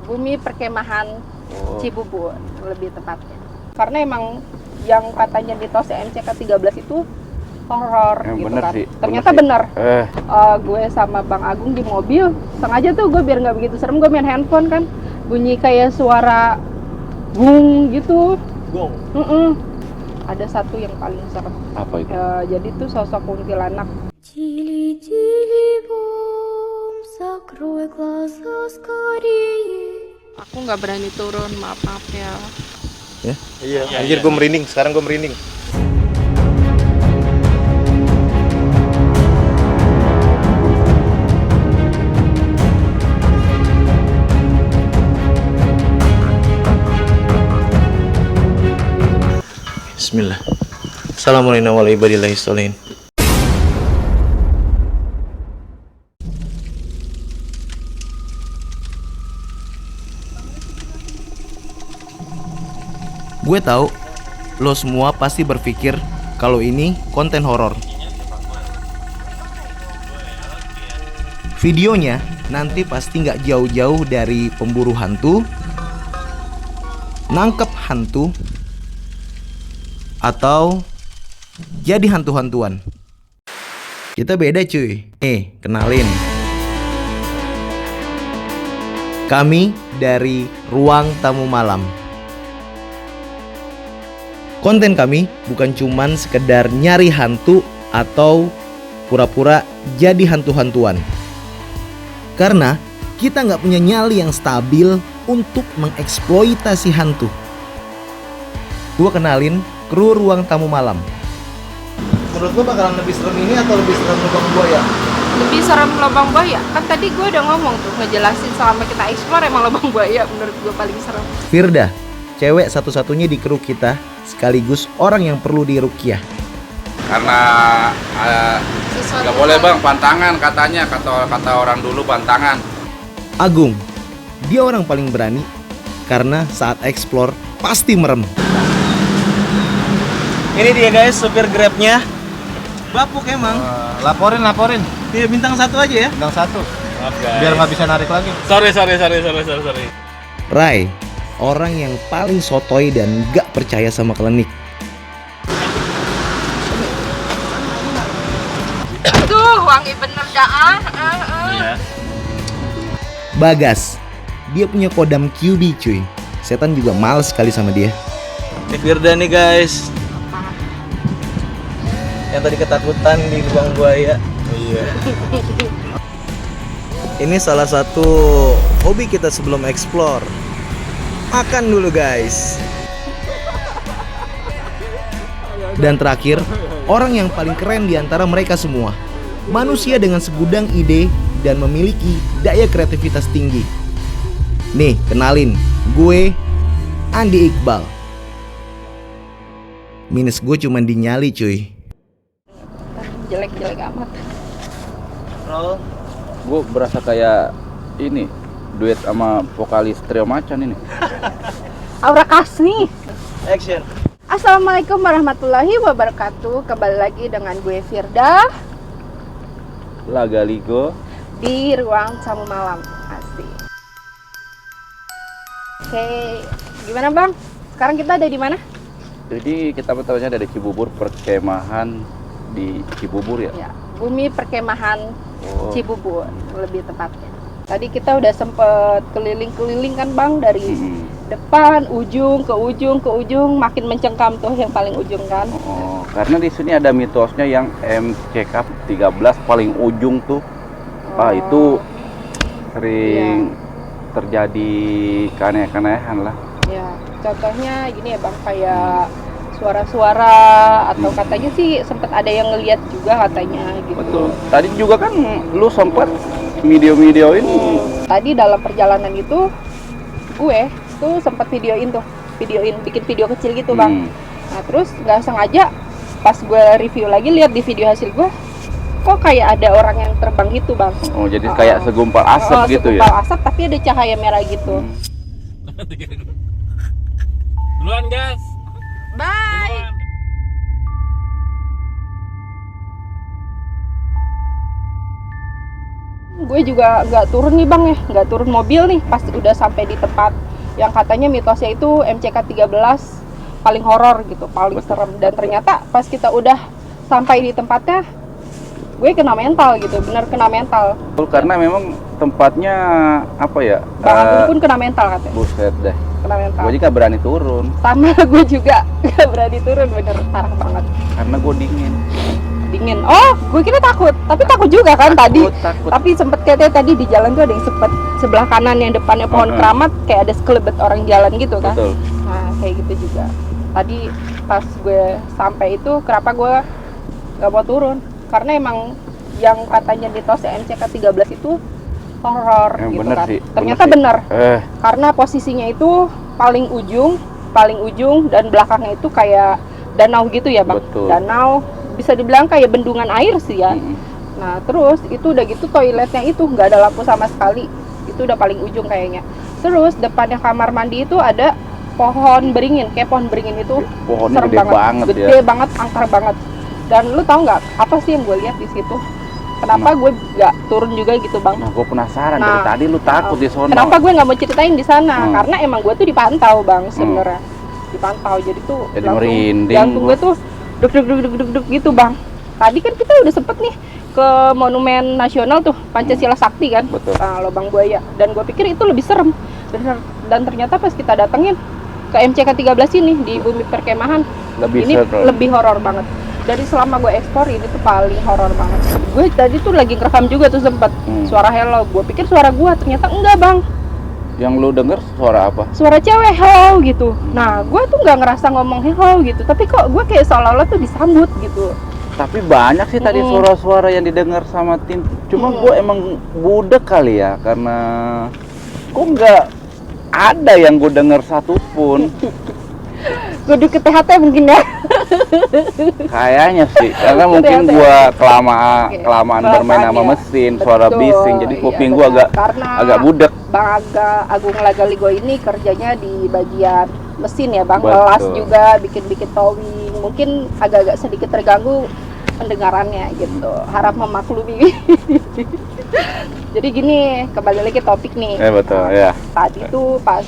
Bumi Perkemahan Cibubur lebih tepatnya. Karena emang yang katanya mitos MCK 13 itu horor gitu bener kan. sih, Ternyata bener. Gue Sama Bang Agung di mobil, sengaja tuh gue biar nggak begitu serem, gue main handphone kan, bunyi kayak suara bung gitu. Gong. Ada satu yang paling serem. Apa itu? Jadi tuh sosok kuntilanak. Aku nggak berani turun, maaf ya. Iya, anjir gue merinding, sekarang gue merinding. Bismillah. Assalamualaikum warahmatullahi wabarakatuh. Gue tahu lo semua pasti berpikir kalau ini konten horor. Videonya nanti pasti nggak jauh-jauh dari pemburu hantu, nangkep hantu, atau jadi hantu-hantuan. Kita beda cuy. Kenalin. Kami dari Ruang Tamu Malam. Konten kami bukan cuman sekedar nyari hantu atau pura-pura jadi hantu-hantuan. Karena kita nggak punya nyali yang stabil untuk mengeksploitasi hantu. Gua kenalin kru Ruang Tamu Malam. Menurut lo bakalan lebih serem ini atau lebih serem lubang buaya? Lebih serem lubang buaya. Kan tadi gue udah ngomong tuh, ngejelasin selama kita explore emang lubang buaya menurut gue paling serem. Firda, cewek satu-satunya di kru kita, sekaligus orang yang perlu diruqyah. Karena nggak boleh bang, pantangan katanya, kata orang dulu pantangan. Agung, dia orang paling berani karena saat explore pasti merem. Ini dia guys, supir Grabnya. Bapuk emang. Laporin. Dia bintang 1 aja ya. Bintang 1. Okay. Biar nggak bisa narik lagi. Sorry. Rai, orang yang paling sotoy dan gak percaya sama klinik. Tuh, wangi bener dah. Bagas, dia punya kodam QB cuy. Setan juga males sekali sama dia. Firda nih guys, yang tadi ketakutan di lubang buaya. Iya. Ini salah satu hobi kita sebelum explore. Makan dulu guys. Dan terakhir, orang yang paling keren di antara mereka semua. Manusia dengan segudang ide dan memiliki daya kreativitas tinggi. Nih, kenalin, gue Andi Iqbal. Minus gue cuman di nyali cuy. Jelek-jelek amat. Roll. Gue berasa kayak ini duet sama vokalis Trio Macan ini. Aura Kasni. Action. Assalamualaikum warahmatullahi wabarakatuh. Kembali lagi dengan gue Firda Lagaligo di Ruang Tamu Malam. Asik. Oke, gimana bang? Sekarang kita ada di mana? Jadi kita pertamanya dari Cibubur, perkemahan di Cibubur ya? Ya, Bumi Perkemahan Cibubur lebih tepatnya. Tadi kita udah sempet keliling-keliling kan bang, dari depan ujung ke ujung makin mencengkam tuh yang paling ujung kan. Karena di sini ada mitosnya yang MCK 13 paling ujung tuh. Itu sering terjadi keanehan lah. Ya, contohnya gini ya bang, kayak suara-suara atau katanya sih sempat ada yang ngelihat juga katanya gitu. Betul. Tadi juga kan lu sempat video-videoin. Tadi dalam perjalanan itu gue tuh sempat videoin bikin video kecil gitu bang. Nah terus nggak sengaja pas gue review lagi lihat di video hasil gue, kok kayak ada orang yang terbang gitu bang. Jadi kayak segumpal asap gitu ya? Segumpal asap tapi ada cahaya merah gitu. Duluan gas. Bye. Gue juga nggak turun nih bang ya, nggak turun mobil nih pas udah sampai di tempat yang katanya mitosnya itu MCK 13 paling horor gitu, paling serem. Dan ternyata pas kita udah sampai di tempatnya, gue kena mental gitu, bener kena mental. Karena memang tempatnya apa ya? Bang Agung pun kena mental katanya. Buset deh. Kena mental. Gue juga berani turun. Sama gue juga gak berani turun, bener parah banget. Karena gue dingin. Dingin. Oh, gue kira takut, tapi takut juga kan tadi. Takut. Tapi sempet katanya tadi di jalan tuh ada yang sempet sebelah kanan yang depannya pohon keramat kayak ada sekelebet orang jalan gitu kan. Betul. Nah kayak gitu juga. Tadi pas gue sampai itu kenapa gue gak mau turun? Karena emang yang katanya mitos MCK 13 itu horor gitu bener kan. sih, Ternyata bener. Karena posisinya itu paling ujung dan belakangnya itu kayak danau gitu ya bang. Betul. Danau bisa dibilang kayak bendungan air sih ya. Nah terus itu udah gitu toiletnya itu nggak ada lampu sama sekali, itu udah paling ujung kayaknya. Terus depannya kamar mandi itu ada pohon beringin, kayak pohon beringin itu Pohonnya serem gede banget ya. gede banget, angker banget. Dan lu tahu nggak apa sih yang gue lihat di situ? Kenapa gue nggak turun juga gitu bang? Nah, gue penasaran Nah, dari tadi lu takut di sono. Kenapa gue nggak mau ceritain di sana? Karena emang gue tuh dipantau bang sebenarnya, dipantau. Jadi tuh Jadi merinding jantung gue tuh deg gitu bang. Tadi kan kita udah sempet nih ke Monumen Nasional tuh Pancasila Sakti kan, Lubang Buaya. Dan gue pikir itu lebih serem. Dan ternyata pas kita datengin ke MCK 13 ini di Bumi Perkemahan, ini lebih horor banget. Dari selama gue ekspor ini tuh paling horor banget. Gue tadi tuh lagi ngerekam juga tuh sempet suara hello. Gue pikir suara gue, ternyata enggak bang. Yang lu denger suara apa? Suara cewek hello gitu. Nah gue tuh nggak ngerasa ngomong hello gitu, tapi kok gue kayak seolah-olah tuh disambut gitu. Tapi banyak sih tadi suara-suara yang didengar sama tim. Cuma gue emang budek kali ya, karena kok nggak ada yang gue denger satupun. Gue deket THT mungkin ya. Kayaknya sih, karena mungkin gue kelamaan bermain sama mesin, suara bising, jadi kuping gue agak budek. Bang Agung Lagaligo ini kerjanya di bagian mesin ya bang, melas juga, bikin towing, mungkin agak-agak sedikit terganggu pendengarannya gitu, harap memaklumi. Jadi gini, kembali lagi topik nih. Betul ya. Tadi tuh pas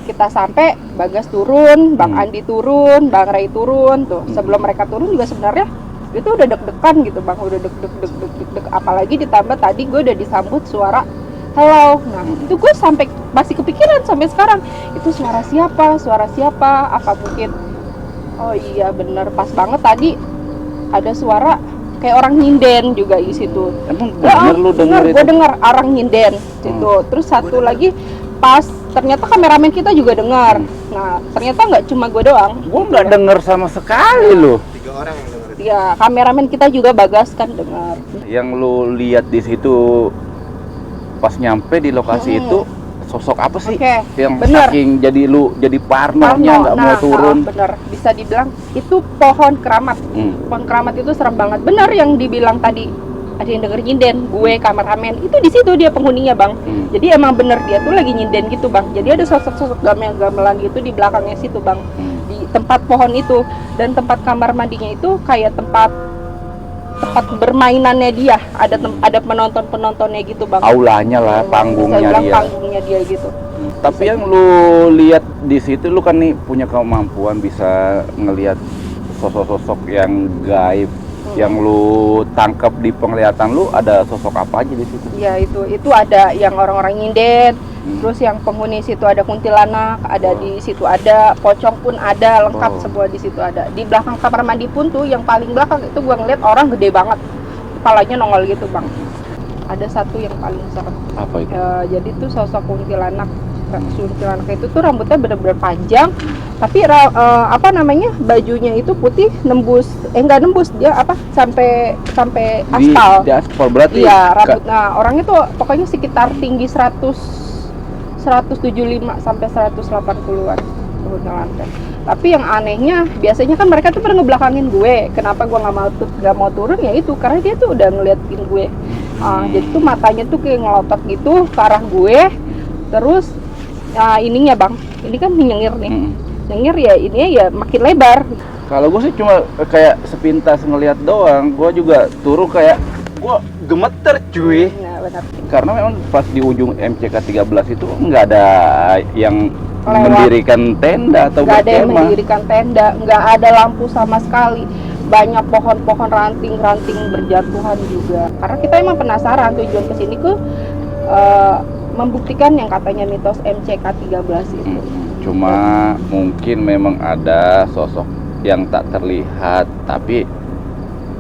kita sampai, Bagas turun, Bang Andi turun, Bang Ray turun tuh. Sebelum mereka turun juga sebenarnya itu udah deg-degan gitu bang, udah deg-deg. Apalagi ditambah tadi gue udah disambut suara hello. Nah itu gue sampai masih kepikiran sampai sekarang, itu suara siapa? Apa mungkin? Oh iya bener, pas banget tadi ada suara kayak orang nyinden juga di situ. Emang bener lu denger itu? Gue denger orang nyinden situ. Terus satu lagi pas ternyata kameramen kita juga dengar. Nah ternyata nggak cuma gue doang. Gue nggak denger sama sekali lu. 3 orang yang denger. Ya kameramen kita juga Bagas kan dengar. Yang lu lihat di situ pas nyampe di lokasi itu sosok apa sih? Yang bener. saking jadi parnonya nggak mau turun. Bener, bisa dibilang itu pohon keramat. Pohon keramat itu serem banget. Bener yang dibilang tadi, ada yang denger nyinden, gue kameramen itu di situ dia penghuninya bang. Jadi emang bener dia tuh lagi nyinden gitu bang. Jadi ada sosok-sosok gamelan gitu di belakangnya situ bang, di tempat pohon itu. Dan tempat kamar mandinya itu kayak tempat bermainannya dia, ada penontonnya gitu bang. Aulanya lah, panggungnya dia. Panggungnya dia gitu. Tapi yang lu lihat di situ, lu kan nih punya kemampuan bisa ngelihat sosok-sosok yang gaib. Yang lu tangkap di penglihatan lu, ada sosok apa aja di situ? Ya itu ada yang orang-orang nyinden, terus yang penghuni situ ada kuntilanak, ada di situ ada pocong pun ada, lengkap semua di situ ada. Di belakang kamar mandi pun tuh yang paling belakang itu gua ngeliat orang gede banget, kepalanya nongol gitu bang. Ada satu yang paling serem. Apa itu? Jadi tuh sosok kuntilanak itu tuh rambutnya benar-benar panjang, tapi bajunya itu putih nggak nembus dia sampai aspal. Di aspal berarti. Iya, rambutnya orangnya tuh pokoknya sekitar tinggi 175 sampai 180-an kuntilanak. Tapi yang anehnya biasanya kan mereka tuh pada ngebelakangin gue. Kenapa gue nggak mau turun ya itu karena dia tuh udah ngeliatin gue. Jadi tuh matanya tuh kayak ngelotot gitu ke arah gue. Terus ininya bang, ini kan nyengir nih, nyengir ya ini ya makin lebar. Kalau gue sih cuma kayak sepintas ngelihat doang, gue juga turun kayak gue gemeter cuy. Nah, benar. Karena memang pas di ujung MCK 13 itu nggak ada yang Lewat. mendirikan tenda atau Nggak ada yang berkemah. mendirikan tenda, nggak ada lampu sama sekali. Banyak pohon-pohon ranting-ranting berjatuhan juga. Karena kita emang penasaran tujuan kesini ke membuktikan yang katanya mitos MCK 13 itu. Cuma mungkin memang ada sosok yang tak terlihat, tapi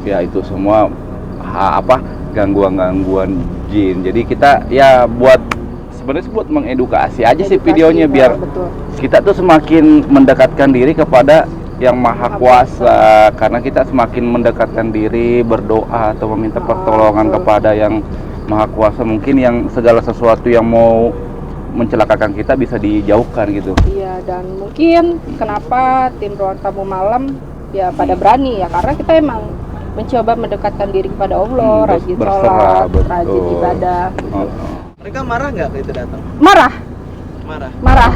ya itu semua gangguan-gangguan jin. Jadi kita ya sebenarnya buat mengedukasi aja sih videonya, biar betul. kita tuh semakin mendekatkan diri kepada yang Maha Kuasa, karena kita semakin mendekatkan diri berdoa atau meminta pertolongan betul. kepada yang Maha Kuasa, mungkin yang segala sesuatu yang mau mencelakakan kita bisa dijauhkan gitu. Iya, dan mungkin kenapa tim Ruang Tamu Malam ya pada berani ya, karena kita emang mencoba mendekatkan diri kepada Allah, rajin berserah, sholat, rajin ibadah. Mereka marah nggak kalau itu datang? Marah, Marah.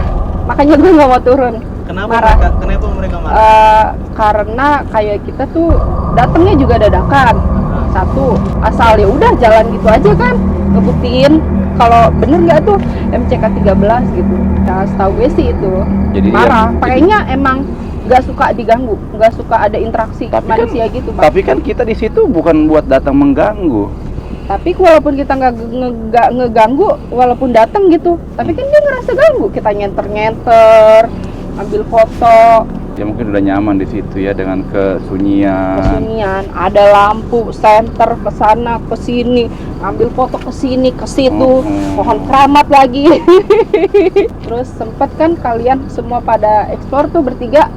makanya gue nggak mau turun. Kenapa Marah. Kenapa mereka marah? Karena kayak kita tuh datangnya juga dadakan. Satu, asal ya udah jalan gitu aja kan, ngebuktiin kalau bener nggak tuh MCK 13 gitu. Nah, setahu gue sih itu. Jadi marah. Kayaknya emang nggak suka diganggu, nggak suka ada interaksi manusia gitu, Bang. Tapi kan kita di situ bukan buat datang mengganggu. Tapi walaupun kita nggak ngeganggu, walaupun datang gitu, tapi kan dia ngerasa ganggu. Kita nyenter, ambil foto. Ya mungkin udah nyaman di situ ya dengan kesunyian. Kesunyian, ada lampu senter ke sana ke sini, ambil foto ke sini ke situ, pohon keramat lagi. Terus sempet kan kalian semua pada explore tuh bertiga,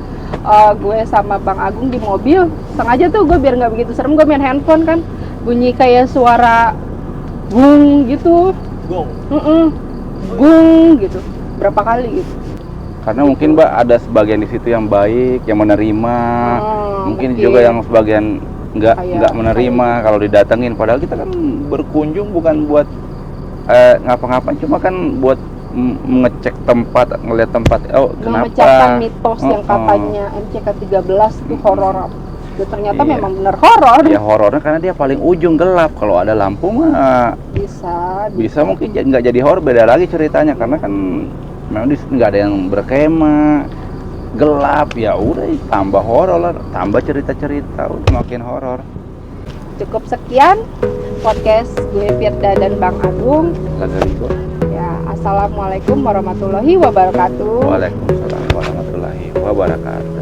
gue sama Bang Agung di mobil. Sengaja tuh gue biar nggak begitu serem, gue main handphone kan, bunyi kayak suara gung gitu, gung gitu, berapa kali gitu. Karena mungkin Mbak ada sebagian di situ yang baik, yang menerima, mungkin juga yang sebagian nggak menerima kalau didatengin. Padahal kita kan berkunjung bukan buat ngapa-ngapain, cuma kan buat mengecek tempat, ngelihat tempat. Oh, memecahkan mitos yang katanya MCK 13 itu horor. Ya, ternyata memang bener horor. Ya horornya karena dia paling ujung gelap. Kalau ada lampu mah bisa mungkin nggak jadi horor, beda lagi ceritanya, karena kan memang di situ nggak ada yang berkemah, gelap, ya udah tambah horor lah, tambah cerita-cerita, udah makin horor. Cukup sekian podcast gue Firda dan Bang Agung. Ya, assalamualaikum warahmatullahi wabarakatuh. Waalaikumsalam warahmatullahi wabarakatuh.